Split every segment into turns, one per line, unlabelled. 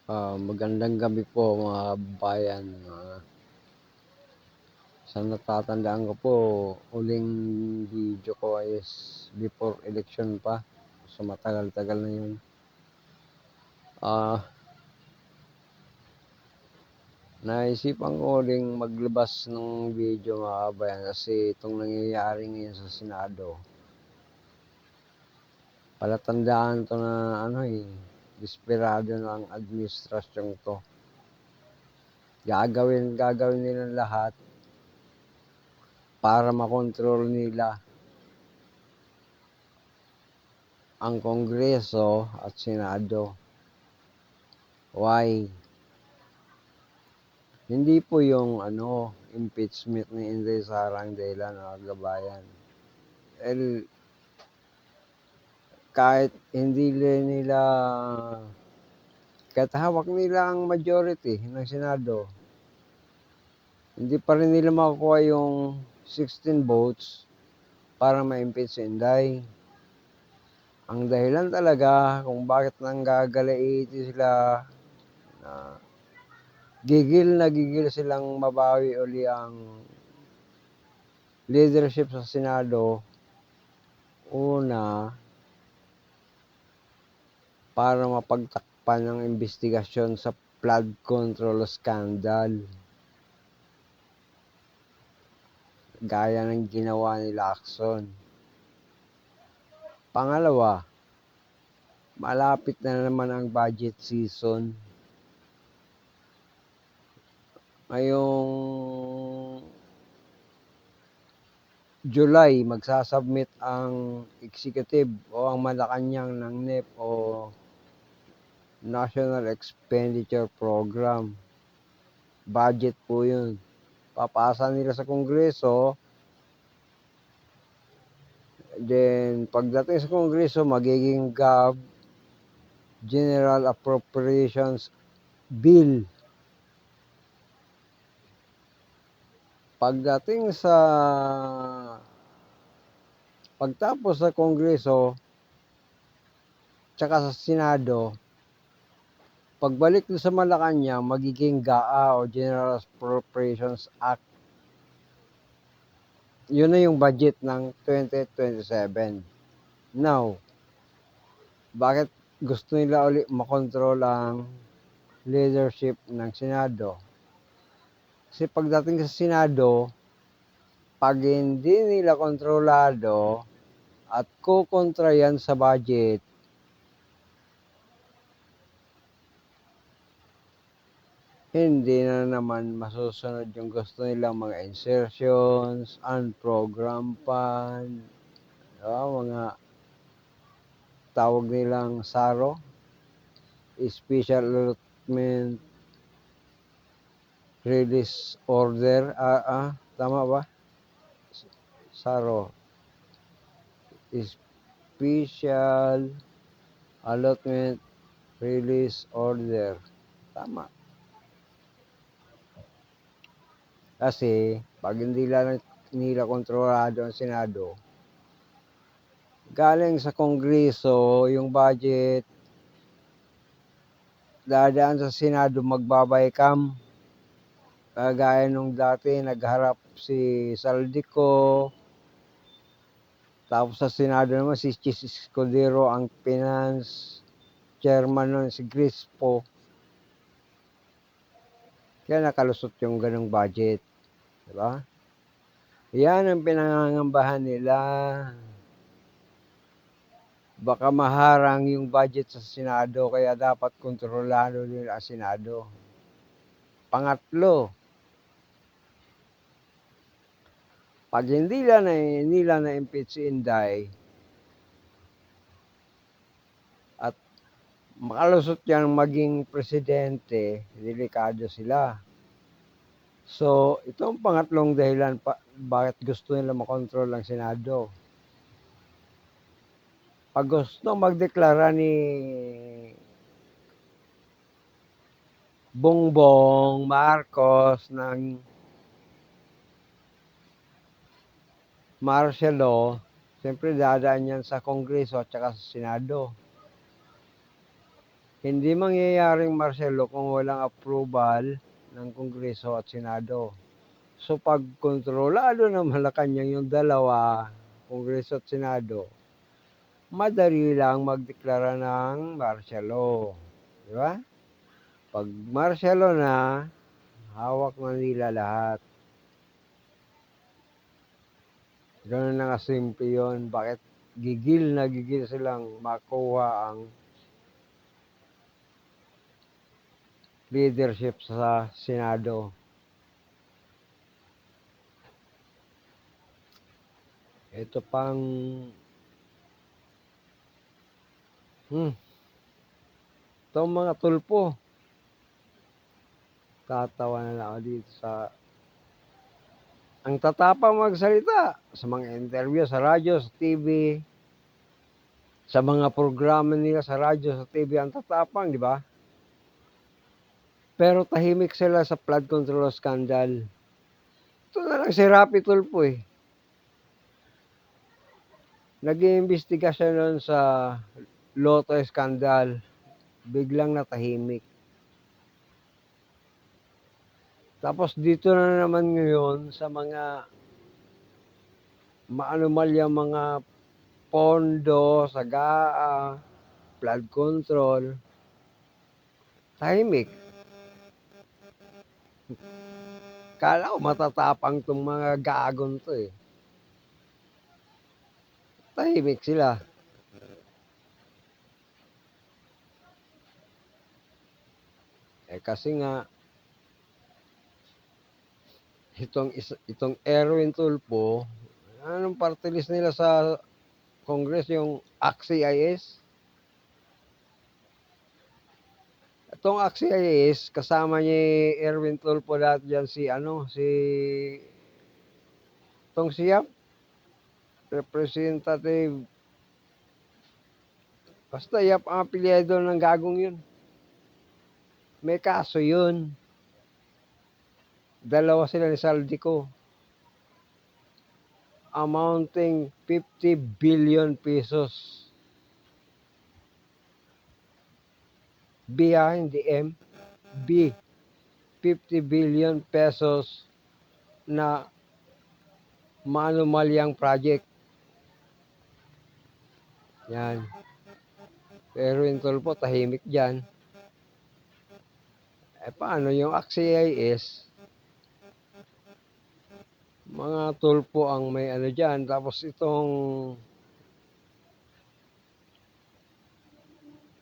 Magandang gabi po mga kababayan. Sa natatandaan ko po, uling video ko is before election pa. So matagal-tagal na yun. Naisipan ko uling maglabas ng video mga kababayan kasi itong nangyayari ngayon sa Senado. Palatandaan to na desperado ng administrasyon to. Gagawin nila lahat para makontrol nila ang Kongreso at Senado. Why? Hindi po yung impeachment ni Inday Sara ang dahilan ng kababayan. Kahit hindi nila, kahit hawak nila ang majority ng Senado, hindi pa rin nila makukuha yung 16 votes para ma-impeach si Inday. Ang dahilan talaga kung bakit nanggagalaiti sila na gigil silang mabawi uli ang leadership sa Senado. Una, para mapagtakpan ng investigasyon sa flood control scandal. Gaya ng ginawa ni Lacson. Pangalawa, malapit na naman ang budget season. Ngayong July, magsasubmit ang executive o ang Malacanang ng NEP o National Expenditure Program. Budget po yun. Papasa nila sa Kongreso. Then, pagdating sa Kongreso, magiging GAB, General Appropriations Bill. Pagtapos sa Kongreso, tsaka sa Senado, pagbalik sa Malacanang, magiging GAA o General Appropriations Act. Yun na yung budget ng 2027. Now, bakit gusto nila ulit makontrol ang leadership ng Senado? Kasi pagdating sa Senado, pag hindi nila kontrolado at kukontra yan sa budget, hindi na naman masusunod yung gusto nilang mga insertions, unprogram fund, mga tawag nilang SARO, Special Allotment Release Order, tama ba? SARO, Special Allotment Release Order, tama. Kasi pag hindi nila kontrolado ang Senado, galing sa Kongreso, yung budget, dadaan sa Senado, magbabaykam. Kagaya nung dati, nagharap si Saldico, tapos sa Senado naman, si Chis Escudero ang finance chairman nun, si Crispo. Kaya nakalusot yung ganong budget. Diba? Yan ang pinangangambahan nila. Baka maharang yung budget sa Senado, kaya dapat kontrolado nila ang Senado. Pangatlo, pag hindi nila na-impeach si Inday at makalusot yan maging presidente, delikado sila. So, ito ang pangatlong dahilan bakit gusto nila makontrol ang Senado. Pag gusto magdeklara ni Bongbong Marcos ng martial law, siyempre dadaan yan sa Kongreso at saka sa Senado. Hindi mangyayaring martial law kung walang approval ng Kongreso at Senado. So pag kontrolado ng Malacanang yung dalawa, Kongreso at Senado, madali lang magdeklara ng martial law. Di ba? Pag martial law na, hawak na nila lahat. Ganun na kasimple yun. Bakit gigil na gigil silang makuha ang leadership sa Senado. Ito pang itong mga tulpo. Tatawa na lang ako dito sa ang tatapang magsalita sa mga interview sa radyo, sa TV, sa mga programa nila sa radyo, sa TV, ang tatapang, di ba? Pero tahimik sila sa flood control scandal. Ito na lang si Rapi Tulfo eh. Nag-iimbestiga siya noon sa Lotto scandal. Biglang natahimik. Tapos dito na naman ngayon sa mga maanumalyang mga pondo, sagaa, flood control, tahimik. Kala ko matatapang tong mga gagon to eh. Tahimik sila. Kasi nga itong Erwin Tulfo, anong party list nila sa Congress, yung ACT-CIS? Itong ACT-CIS, kasama ni Erwin Tulfo lahat dyan si itong siyap, representative, basta yap ang apelyido ng gagong yun. May kaso yun. Dalawa sila ni Saldico. Amounting 50 billion pesos. B hindi M. B. 50 billion pesos na maanumalyang project. Yan. Pero yung Tulfo, tahimik dyan. Paano yung ACT-CIS? Mga Tulfo ang may ano dyan. Tapos itong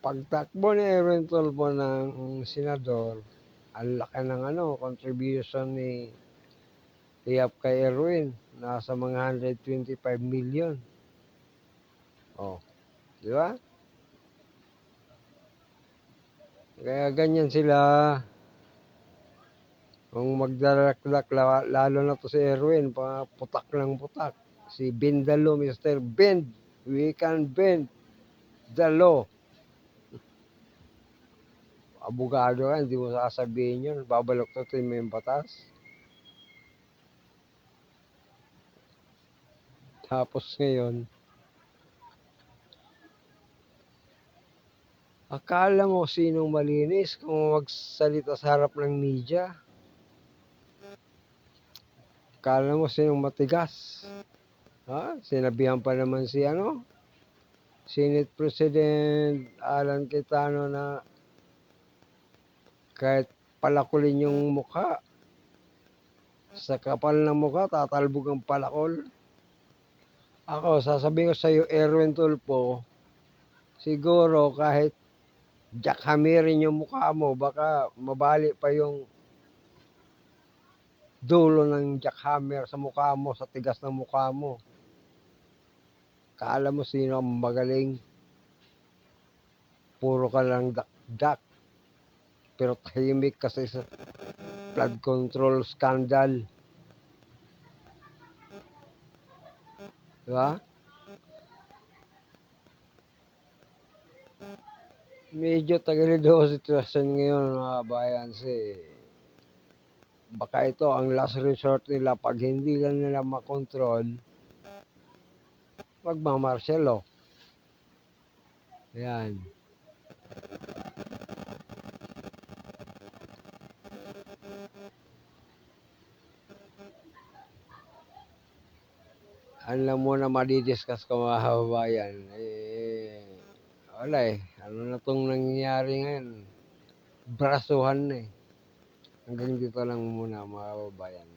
pagtakbo ni Erwin Tulfo ng senador, ang laki ng contribution ni Iyap kay Erwin. Nasa mga 125 million. Di ba? Kaya ganyan sila. Kung magdaraklak, lalo na to si Erwin, putak ng putak. Si Bendalo, Mr. Bend. We can bend the law. Abogado ka, hindi mo sasabihin yun. Babaloktotin mo yung batas. Tapos ngayon, akala mo sinong malinis kung magsalita sa harap ng media. Akala mo sinong matigas. Sinabihan pa naman si Senate President Alan Cayetano na kahit palakulin yung mukha, sa kapal ng mukha, tatalbog ang palakol. Ako, sasabihin ko sa iyo, Erwin Tulfo, siguro kahit jackhammerin yung mukha mo, baka mabali pa yung dulo ng jackhammer sa mukha mo, sa tigas ng mukha mo. Kala mo sino ang magaling. Puro ka lang dak-dak. Pero tahimik kasi sa flood control scandal. Diba? Medyo tagalito ang sitwasyon ngayon mga bayan. Baka ito ang last resort nila. Pag hindi lang nila makontrol, magmamartial law. Yan. ano lang muna madi-discuss ko mga kababayan, wala ano na 'tong nangyayari ngayon, brasuhan na, Hanggang dito lang muna mga kababayan.